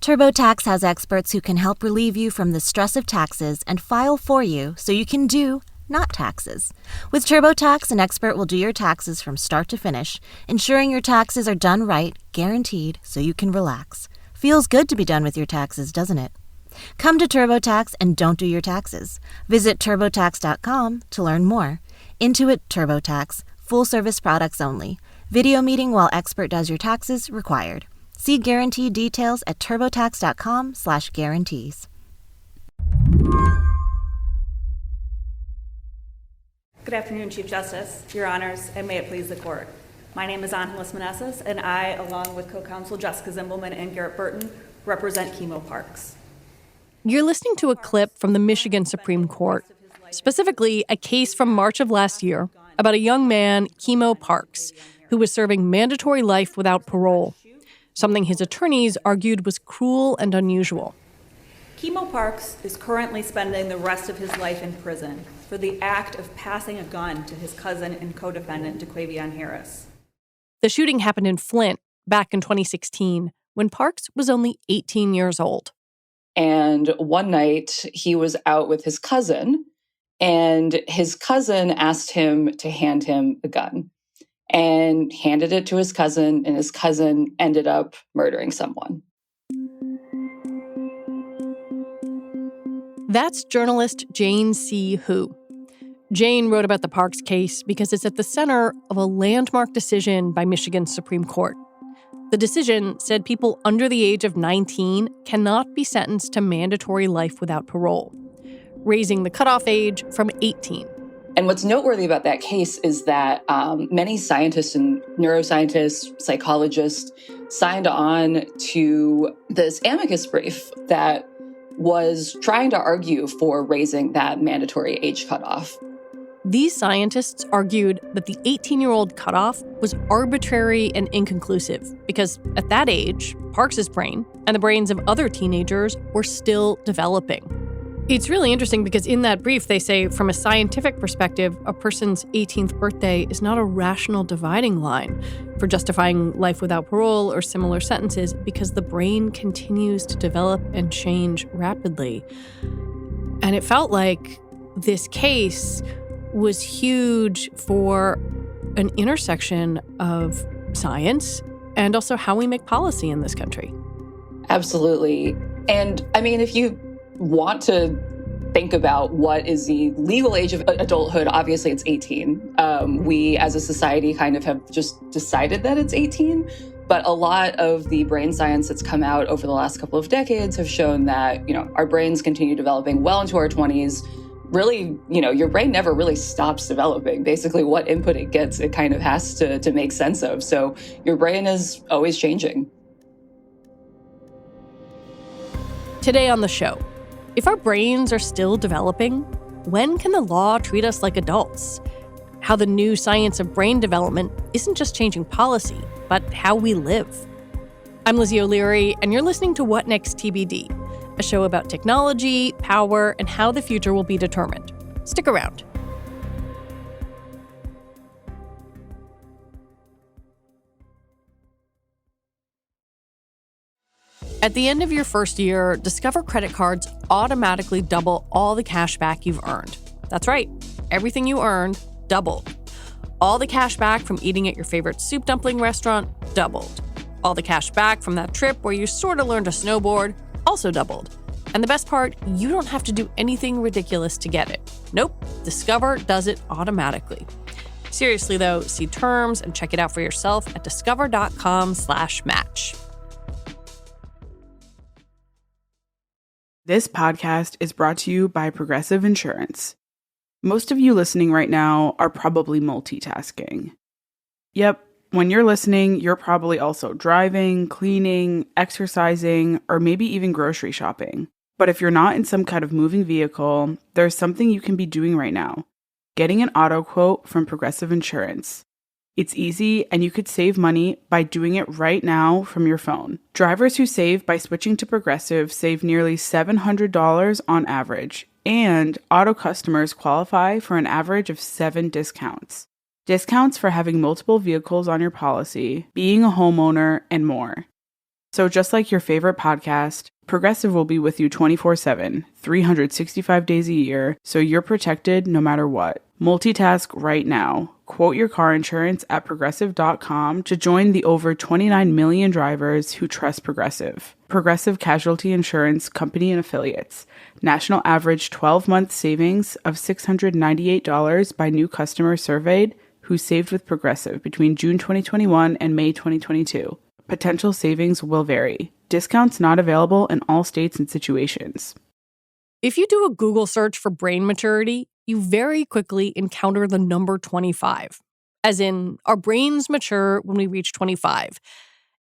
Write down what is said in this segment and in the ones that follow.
TurboTax has experts who can help relieve you from the stress of taxes and file for you so you can do not taxes. With TurboTax, an expert will do your taxes from start to finish, ensuring your taxes are done right, guaranteed, so you can relax. Feels good to be done with your taxes, doesn't it? Come to TurboTax and don't do your taxes. Visit TurboTax.com to learn more. Intuit TurboTax. Full service products only. Video meeting while expert does your taxes required. See guarantee details at turbotax.com/guarantees. Good afternoon, Chief Justice, Your Honors, and may it please the Court. My name is Angeles Meneses, and I, along with co-counsel Jessica Zimbelman and Garrett Burton, represent Chemo Parks. You're listening to a clip from the Michigan Supreme Court, specifically a case from March of last year about a young man, Chemo Parks, who was serving mandatory life without parole, something his attorneys argued was cruel and unusual. Chemo Parks is currently spending the rest of his life in prison for the act of passing a gun to his cousin and co-defendant, DeQuavion Harris. The shooting happened in Flint back in 2016 when Parks was only 18 years old. And one night he was out with his cousin, and his cousin asked him to hand him the gun and handed it to his cousin, and his cousin ended up murdering someone. That's journalist Jane C. Hu. Jane wrote about the Parks case because it's at the center of a landmark decision by Michigan's Supreme Court. The decision said people under the age of 19 cannot be sentenced to mandatory life without parole, raising the cutoff age from 18. And what's noteworthy about that case is that many scientists and neuroscientists, psychologists signed on to this amicus brief that was trying to argue for raising that mandatory age cutoff. These scientists argued that the 18-year-old cutoff was arbitrary and inconclusive because at that age, Parks's brain and the brains of other teenagers were still developing. It's really interesting because in that brief, they say from a scientific perspective, a person's 18th birthday is not a rational dividing line for justifying life without parole or similar sentences because the brain continues to develop and change rapidly. And it felt like this case was huge for an intersection of science and also how we make policy in this country. Absolutely. And I mean, if you want to think about what is the legal age of adulthood, obviously it's 18. We as a society kind of have just decided that it's 18. But a lot of the brain science that's come out over the last couple of decades have shown that, our brains continue developing well into our 20s. Really, your brain never really stops developing. Basically, what input it gets, it kind of has to make sense of. So your brain is always changing. Today on the show, if our brains are still developing, when can the law treat us like adults? How the new science of brain development isn't just changing policy, but how we live. I'm Lizzie O'Leary, and you're listening to What Next TBD, a show about technology, power, and how the future will be determined. Stick around. At the end of your first year, Discover credit cards automatically double all the cash back you've earned. That's right, everything you earned doubled. All the cash back from eating at your favorite soup dumpling restaurant doubled. All the cash back from that trip where you sort of learned to snowboard also doubled. And the best part, you don't have to do anything ridiculous to get it. Nope, Discover does it automatically. Seriously though, see terms and check it out for yourself at discover.com/match. This podcast is brought to you by Progressive Insurance. Most of you listening right now are probably multitasking. Yep, when you're listening, you're probably also driving, cleaning, exercising, or maybe even grocery shopping. But if you're not in some kind of moving vehicle, there's something you can be doing right now. Getting an auto quote from Progressive Insurance. It's easy, and you could save money by doing it right now from your phone. Drivers who save by switching to Progressive save nearly $700 on average, and auto customers qualify for an average of 7 discounts. Discounts for having multiple vehicles on your policy, being a homeowner, and more. So just like your favorite podcast, Progressive will be with you 24/7, 365 days a year, so you're protected no matter what. Multitask right now. Quote your car insurance at Progressive.com to join the over 29 million drivers who trust Progressive. Progressive Casualty Insurance Company and Affiliates. National average 12-month savings of $698 by new customers surveyed who saved with Progressive between June 2021 and May 2022. Potential savings will vary. Discounts not available in all states and situations. If you do a Google search for brain maturity, you very quickly encounter the number 25. As in, our brains mature when we reach 25.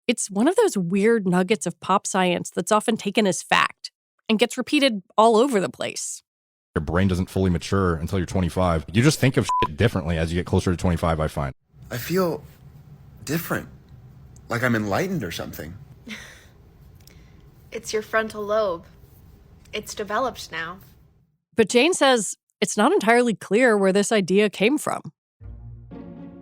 It's one of those weird nuggets of pop science that's often taken as fact and gets repeated all over the place. Your brain doesn't fully mature until you're 25. You just think of shit differently as you get closer to 25, I find. I feel different. Like I'm enlightened or something. It's your frontal lobe. It's developed now. But Jane says it's not entirely clear where this idea came from.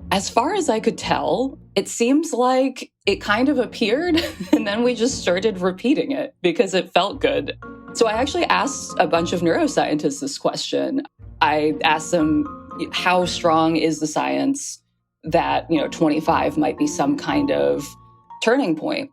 As far as I could tell, it seems like it kind of appeared and then we just started repeating it because it felt good. So I actually asked a bunch of neuroscientists this question. I asked them, how strong is the science that, 25 might be some kind of turning point?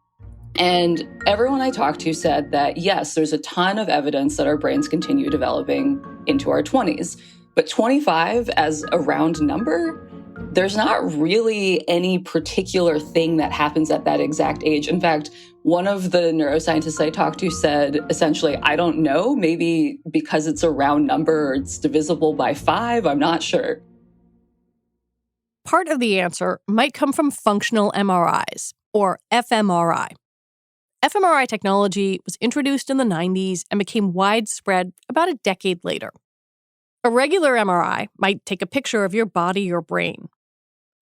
And everyone I talked to said that, yes, there's a ton of evidence that our brains continue developing into our 20s. But 25 as a round number, there's not really any particular thing that happens at that exact age. In fact, one of the neuroscientists I talked to said, essentially, I don't know, maybe because it's a round number or it's divisible by 5, I'm not sure. Part of the answer might come from functional MRIs, or fMRI. fMRI technology was introduced in the 90s and became widespread about a decade later. A regular MRI might take a picture of your body or brain.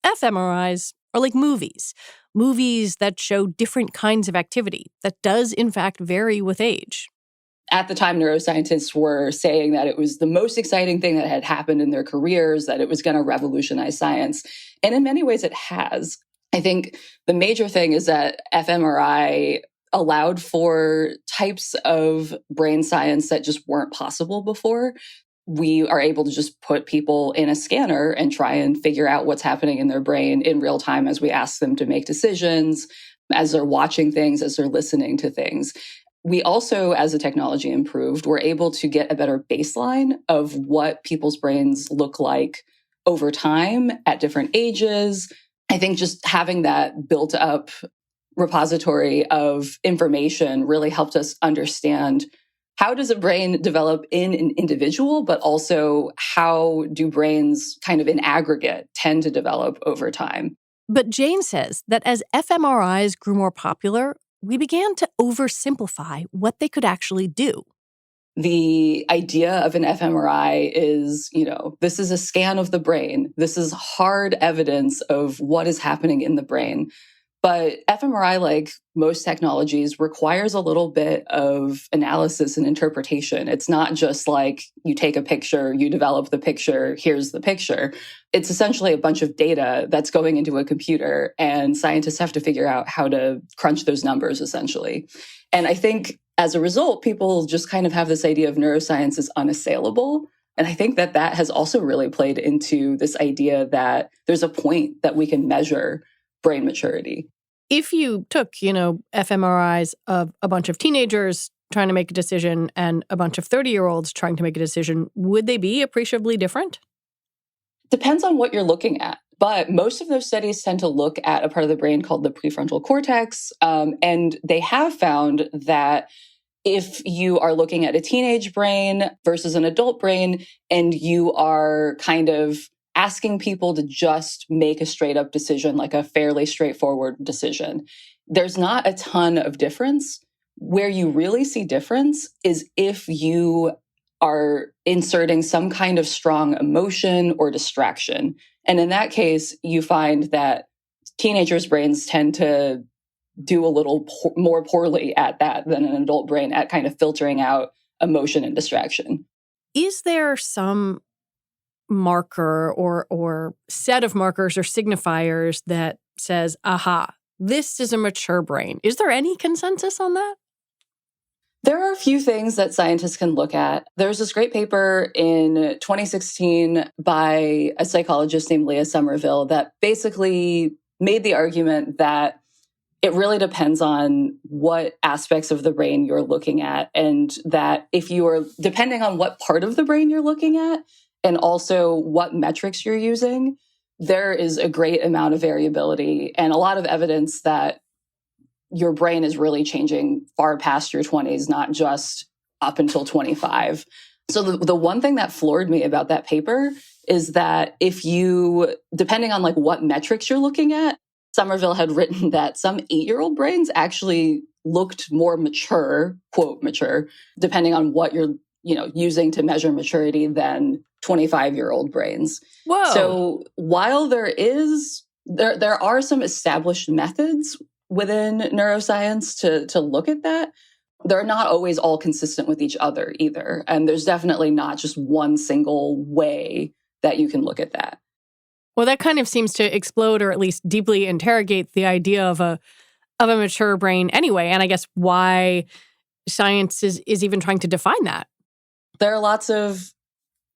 fMRIs are like movies that show different kinds of activity that does, in fact, vary with age. At the time, neuroscientists were saying that it was the most exciting thing that had happened in their careers, that it was going to revolutionize science. And in many ways, it has. I think the major thing is that fMRI allowed for types of brain science that just weren't possible before. We are able to just put people in a scanner and try and figure out what's happening in their brain in real time as we ask them to make decisions, as they're watching things, as they're listening to things. We also, as the technology improved, were able to get a better baseline of what people's brains look like over time at different ages. I think just having that built up repository of information really helped us understand how does a brain develop in an individual, but also how do brains kind of in aggregate tend to develop over time. But Jane says that as fMRIs grew more popular, we began to oversimplify what they could actually do. The idea of an fMRI is, this is a scan of the brain. This is hard evidence of what is happening in the brain. But fMRI, like most technologies, requires a little bit of analysis and interpretation. It's not just like you take a picture, you develop the picture, here's the picture. It's essentially a bunch of data that's going into a computer, and scientists have to figure out how to crunch those numbers, essentially. And I think as a result, people just kind of have this idea of neuroscience as unassailable. And I think that that has also really played into this idea that there's a point that we can measure brain maturity. If you took, fMRIs of a bunch of teenagers trying to make a decision and a bunch of 30-year-olds trying to make a decision, would they be appreciably different? Depends on what you're looking at. But most of those studies tend to look at a part of the brain called the prefrontal cortex. And they have found that if you are looking at a teenage brain versus an adult brain, and you are kind of asking people to just make a straight up decision, like a fairly straightforward decision, there's not a ton of difference. Where you really see difference is if you are inserting some kind of strong emotion or distraction. And in that case, you find that teenagers' brains tend to do a little more poorly at that than an adult brain at kind of filtering out emotion and distraction. Is there some marker or set of markers or signifiers that says, aha, this is a mature brain. Is there any consensus on that? There are a few things that scientists can look at. There's this great paper in 2016 by a psychologist named Leah Somerville that basically made the argument that it really depends on what aspects of the brain you're looking at, and that if you are, depending on what part of the brain you're looking at, and also what metrics you're using, there is a great amount of variability and a lot of evidence that your brain is really changing far past your 20s, not just up until 25. So the one thing that floored me about that paper is that if you, depending on like what metrics you're looking at, Somerville had written that some 8-year-old brains actually looked more mature, quote mature, depending on what you're, using to measure maturity than 25-year-old brains. Whoa. So while there are some established methods within neuroscience to look at that, they're not always all consistent with each other either. And there's definitely not just one single way that you can look at that. Well, that kind of seems to explode or at least deeply interrogate the idea of a mature brain anyway. And I guess why science is even trying to define that. There are lots of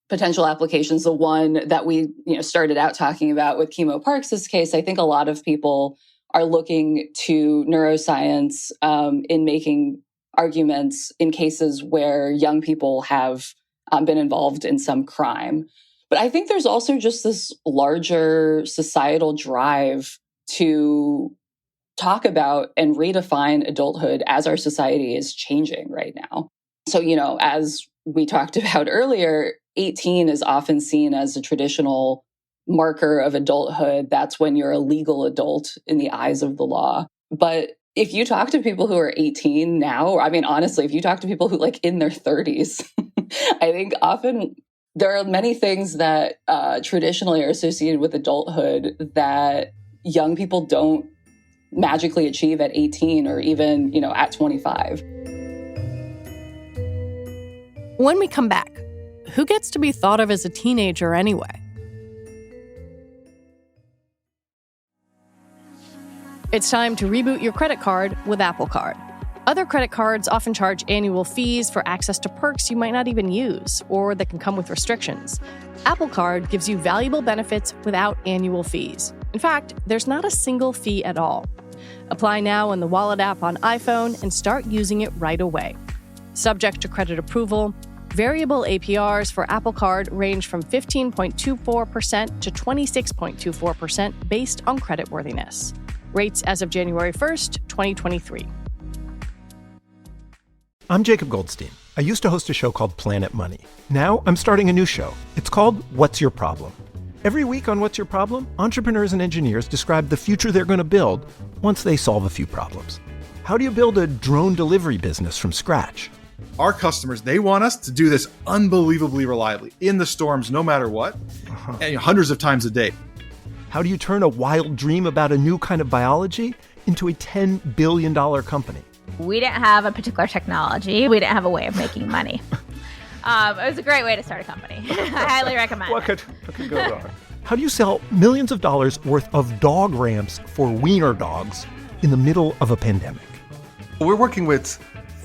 potential applications. The one that we started out talking about with Chemo Parks' case, I think a lot of people are looking to neuroscience in making arguments in cases where young people have been involved in some crime. But I think there's also just this larger societal drive to talk about and redefine adulthood as our society is changing right now. So, as we talked about earlier, 18 is often seen as a traditional marker of adulthood. That's when you're a legal adult in the eyes of the law. But if you talk to people who are 18 now, honestly, if you talk to people who in their 30s, I think often there are many things that traditionally are associated with adulthood that young people don't magically achieve at 18 or even, at 25. When we come back, who gets to be thought of as a teenager anyway? It's time to reboot your credit card with Apple Card. Other credit cards often charge annual fees for access to perks you might not even use, or that can come with restrictions. Apple Card gives you valuable benefits without annual fees. In fact, there's not a single fee at all. Apply now in the Wallet app on iPhone and start using it right away. Subject to credit approval, variable APRs for Apple Card range from 15.24% to 26.24% based on creditworthiness. Rates as of January 1st, 2023. I'm Jacob Goldstein. I used to host a show called Planet Money. Now I'm starting a new show. It's called What's Your Problem? Every week on What's Your Problem, entrepreneurs and engineers describe the future they're going to build once they solve a few problems. How do you build a drone delivery business from scratch? Our customers, they want us to do this unbelievably reliably, in the storms, no matter what, and hundreds of times a day. How do you turn a wild dream about a new kind of biology into a $10 billion company? We didn't have a particular technology. We didn't have a way of making money. It was a great way to start a company. I highly recommend What could go wrong? How do you sell millions of dollars worth of dog ramps for wiener dogs in the middle of a pandemic? We're working with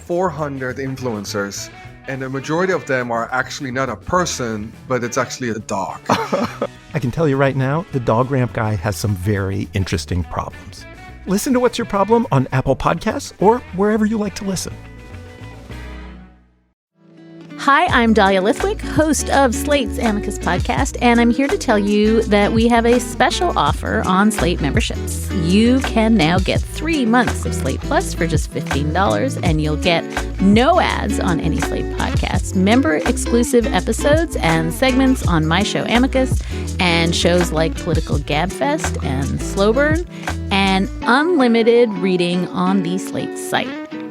400 influencers, and the majority of them are actually not a person, but it's actually a dog. I can tell you right now, the dog ramp guy has some very interesting problems. Listen to What's Your Problem on Apple Podcasts or wherever you like to listen. Hi, I'm Dahlia Lithwick, host of Slate's Amicus podcast, and I'm here to tell you that we have a special offer on Slate memberships. You can now get 3 months of Slate Plus for just $15, and you'll get no ads on any Slate podcasts, member-exclusive episodes and segments on my show Amicus, and shows like Political Gabfest and Slow Burn, and unlimited reading on the Slate site.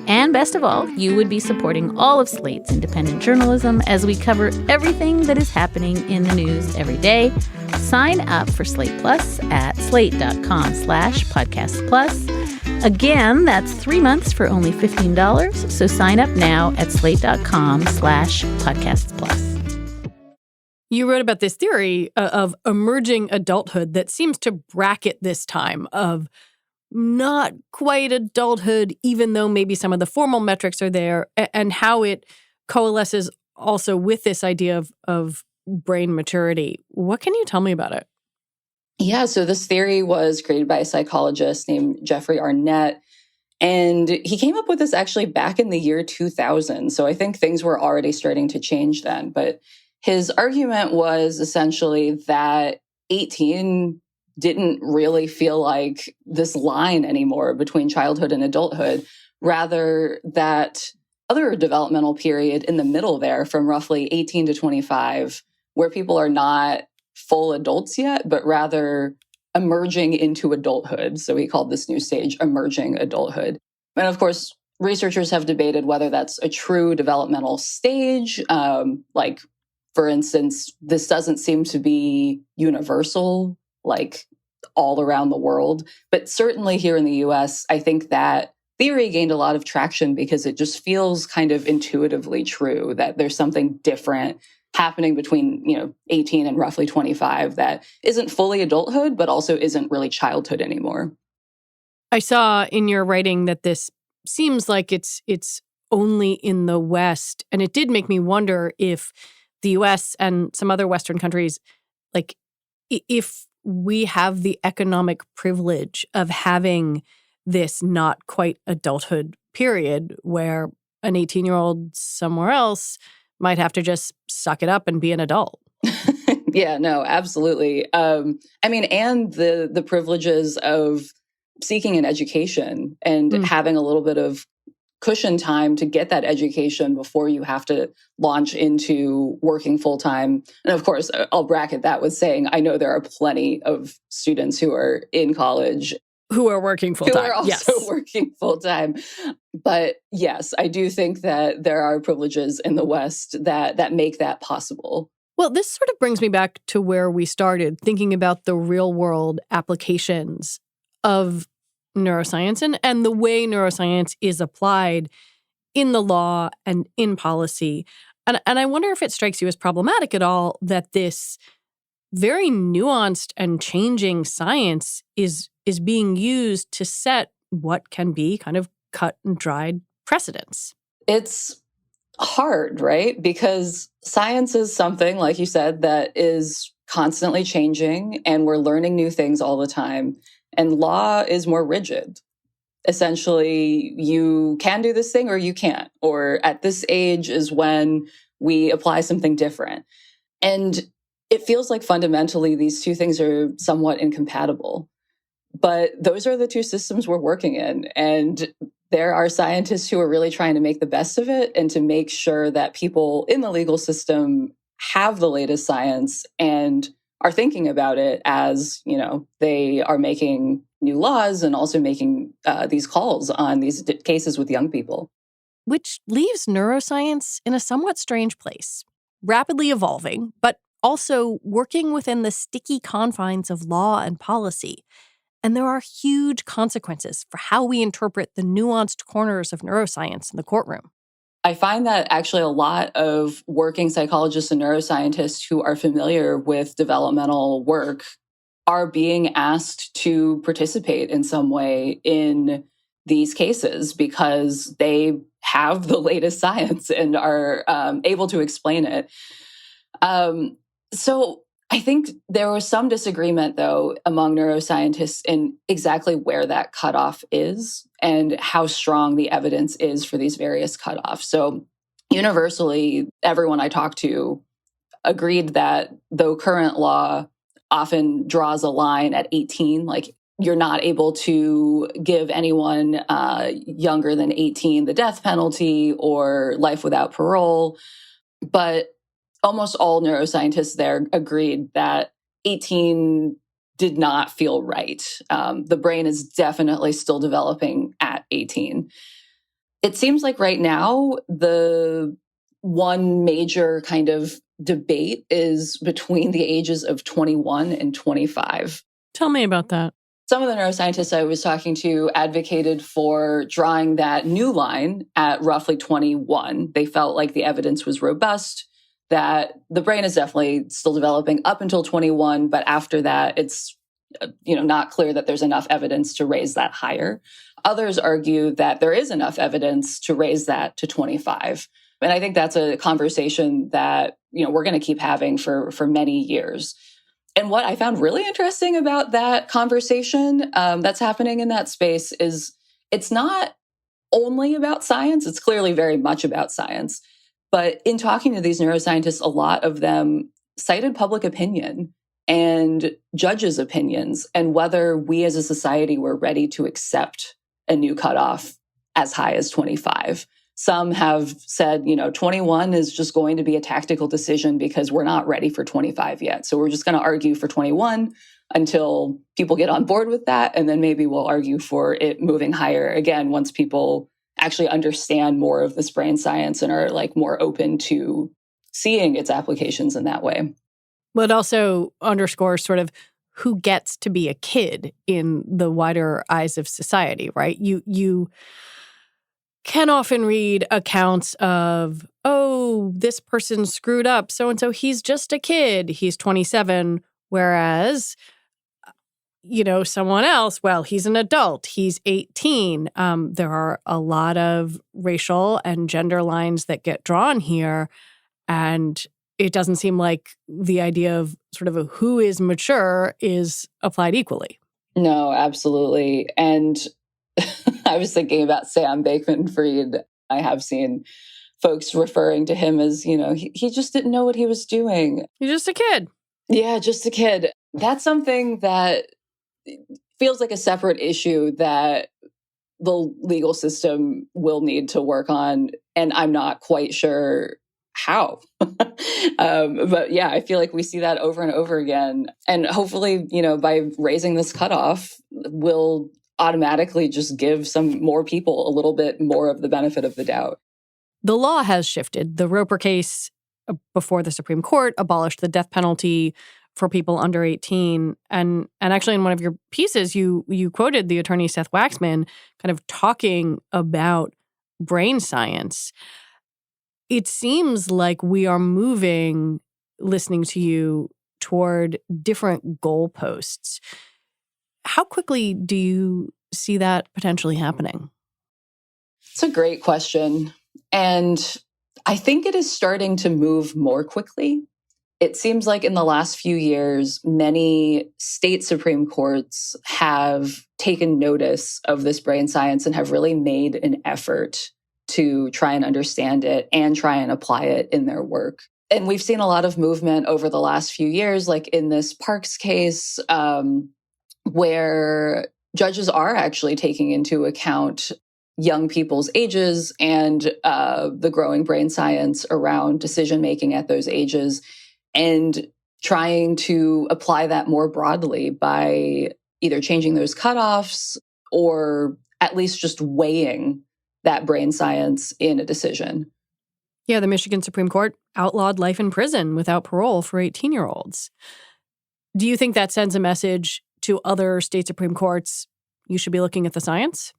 And best of all, you would be supporting all of Slate's independent journalism as we cover everything that is happening in the news every day. Sign up for Slate Plus at slate.com/podcast plus. Again, that's 3 months for only $15. So sign up now at slate.com/podcasts plus. You wrote about this theory of emerging adulthood that seems to bracket this time of not quite adulthood, even though maybe some of the formal metrics are there, and how it coalesces also with this idea of brain maturity. What can you tell me about it? Yeah, so this theory was created by a psychologist named Jeffrey Arnett. And he came up with this actually back in the year 2000. So I think things were already starting to change then. But his argument was essentially that 18 didn't really feel like this line anymore between childhood and adulthood, rather that other developmental period in the middle there from roughly 18 to 25, where people are not full adults yet, but rather emerging into adulthood. So he called this new stage emerging adulthood. And of course, researchers have debated whether that's a true developmental stage. Like, for instance, this doesn't seem to be universal, like all around the world. But certainly here in the US, I think that theory gained a lot of traction because it just feels kind of intuitively true that there's something different happening between, 18 and roughly 25 that isn't fully adulthood, but also isn't really childhood anymore. I saw in your writing that this seems like it's only in the West. And it did make me wonder if the US and some other Western countries, like if we have the economic privilege of having this not quite adulthood period where an 18-year-old somewhere else might have to just suck it up and be an adult. Yeah, no, absolutely. And the privileges of seeking an education and having a little bit of cushion time to get that education before you have to launch into working full time. And of course, I'll bracket that with saying, I know there are plenty of students who are in college who are working full time. Who are also working full time. But yes, I do think that there are privileges in the West that make that possible. Well, this sort of brings me back to where we started, thinking about the real world applications of neuroscience and the way neuroscience is applied in the law and in policy. And I wonder if it strikes you as problematic at all that this very nuanced and changing science is being used to set what can be kind of cut and dried precedents. It's hard, right? Because science is something, like you said, that is constantly changing and we're learning new things all the time. And law is more rigid. Essentially, you can do this thing or you can't. Or at this age is when we apply something different. And it feels like fundamentally these two things are somewhat incompatible. But those are the two systems we're working in. And there are scientists who are really trying to make the best of it and to make sure that people in the legal system have the latest science and are thinking about it as, they are making new laws and also making these calls on these cases with young people. Which leaves neuroscience in a somewhat strange place, rapidly evolving, but also working within the sticky confines of law and policy. And there are huge consequences for how we interpret the nuanced corners of neuroscience in the courtroom. I find that actually a lot of working psychologists and neuroscientists who are familiar with developmental work are being asked to participate in some way in these cases because they have the latest science and are able to explain it. So I think there was some disagreement, though, among neuroscientists in exactly where that cutoff is and how strong the evidence is for these various cutoffs. So universally, everyone I talked to agreed that though current law often draws a line at 18, like you're not able to give anyone younger than 18 the death penalty or life without parole, but almost all neuroscientists there agreed that 18 did not feel right. The brain is definitely still developing at 18. It seems like right now, the one major kind of debate is between the ages of 21 and 25. Tell me about that. Some of the neuroscientists I was talking to advocated for drawing that new line at roughly 21. They felt like the evidence was robust, that the brain is definitely still developing up until 21, but after that, it's not clear that there's enough evidence to raise that higher. Others argue that there is enough evidence to raise that to 25. And I think that's a conversation that, we're going to keep having for many years. And what I found really interesting about that conversation that's happening in that space is it's not only about science. It's clearly very much about science. But in talking to these neuroscientists, a lot of them cited public opinion and judges' opinions and whether we as a society were ready to accept a new cutoff as high as 25. Some have said, 21 is just going to be a tactical decision because we're not ready for 25 yet. So we're just going to argue for 21 until people get on board with that. And then maybe we'll argue for it moving higher again once people actually understand more of this brain science and are more open to seeing its applications in that way. But it also underscores sort of who gets to be a kid in the wider eyes of society, right? You can often read accounts of, oh, this person screwed up, so-and-so, he's just a kid, he's 27, whereas, someone else, well, he's an adult, he's 18. There are a lot of racial and gender lines that get drawn here, and it doesn't seem like the idea of sort of who is mature is applied equally. No, absolutely. And I was thinking about Sam Bankman-Fried. I have seen folks referring to him as, he just didn't know what he was doing. He's just a kid. Yeah, just a kid. That's something that feels like a separate issue that the legal system will need to work on. And I'm not quite sure how. But yeah, I feel like we see that over and over again. And hopefully, by raising this cutoff, we'll automatically just give some more people a little bit more of the benefit of the doubt. The law has shifted. The Roper case before the Supreme Court abolished the death penalty for people under 18. And actually in one of your pieces, you quoted the attorney Seth Waxman kind of talking about brain science. It seems like we are moving, listening to you, toward different goalposts. How quickly do you see that potentially happening? It's a great question. And I think it is starting to move more quickly. It seems like in the last few years, many state Supreme Courts have taken notice of this brain science and have really made an effort to try and understand it and try and apply it in their work. And we've seen a lot of movement over the last few years, like in this Parks case, where judges are actually taking into account young people's ages and the growing brain science around decision-making at those ages, and trying to apply that more broadly by either changing those cutoffs or at least just weighing that brain science in a decision. Yeah, the Michigan Supreme Court outlawed life in prison without parole for 18-year-olds. Do you think that sends a message to other state Supreme Courts? You should be looking at the science?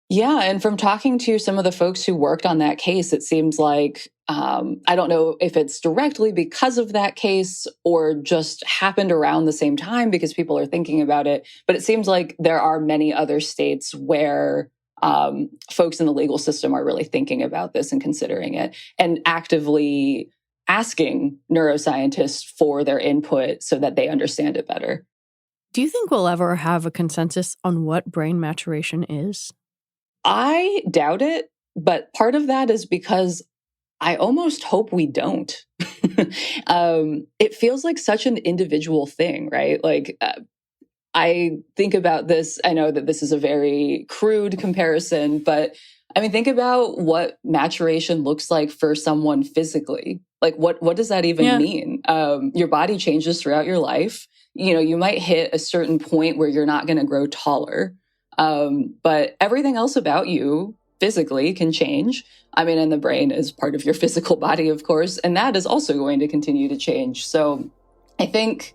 Yeah, and from talking to some of the folks who worked on that case, it seems like, I don't know if it's directly because of that case or just happened around the same time because people are thinking about it, but it seems like there are many other states where folks in the legal system are really thinking about this and considering it and actively asking neuroscientists for their input so that they understand it better. Do you think we'll ever have a consensus on what brain maturation is? I doubt it, but part of that is because I almost hope we don't. It feels like such an individual thing, right? I think about this. I know that this is a very crude comparison, but I mean, think about what maturation looks like for someone physically. What does that even mean? Your body changes throughout your life. You might hit a certain point where you're not going to grow taller. But everything else about you physically can change. I mean, and the brain is part of your physical body, of course, and that is also going to continue to change. So I think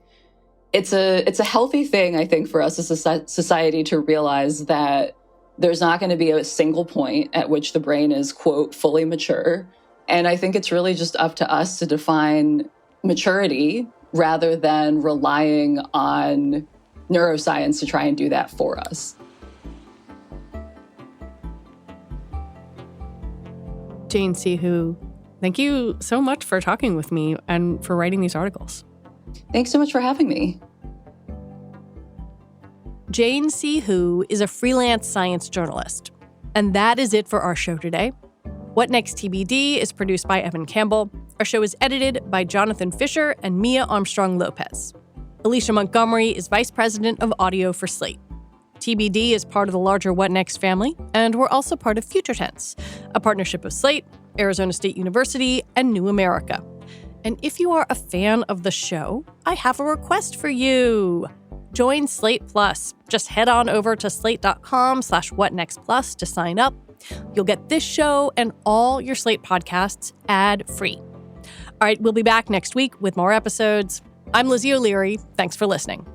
it's a healthy thing, I think, for us as a society to realize that there's not going to be a single point at which the brain is, quote, fully mature. And I think it's really just up to us to define maturity rather than relying on neuroscience to try and do that for us. Jane Sihu, thank you so much for talking with me and for writing these articles. Thanks so much for having me. Jane Sihu is a freelance science journalist. And that is it for our show today. What Next TBD is produced by Evan Campbell. Our show is edited by Jonathan Fisher and Mia Armstrong-Lopez. Alicia Montgomery is Vice President of Audio for Slate. TBD is part of the larger What Next family, and we're also part of Future Tense, a partnership of Slate, Arizona State University, and New America. And if you are a fan of the show, I have a request for you. Join Slate Plus. Just head on over to slate.com/whatnextplus to sign up. You'll get this show and all your Slate podcasts ad-free. All right, we'll be back next week with more episodes. I'm Lizzie O'Leary. Thanks for listening.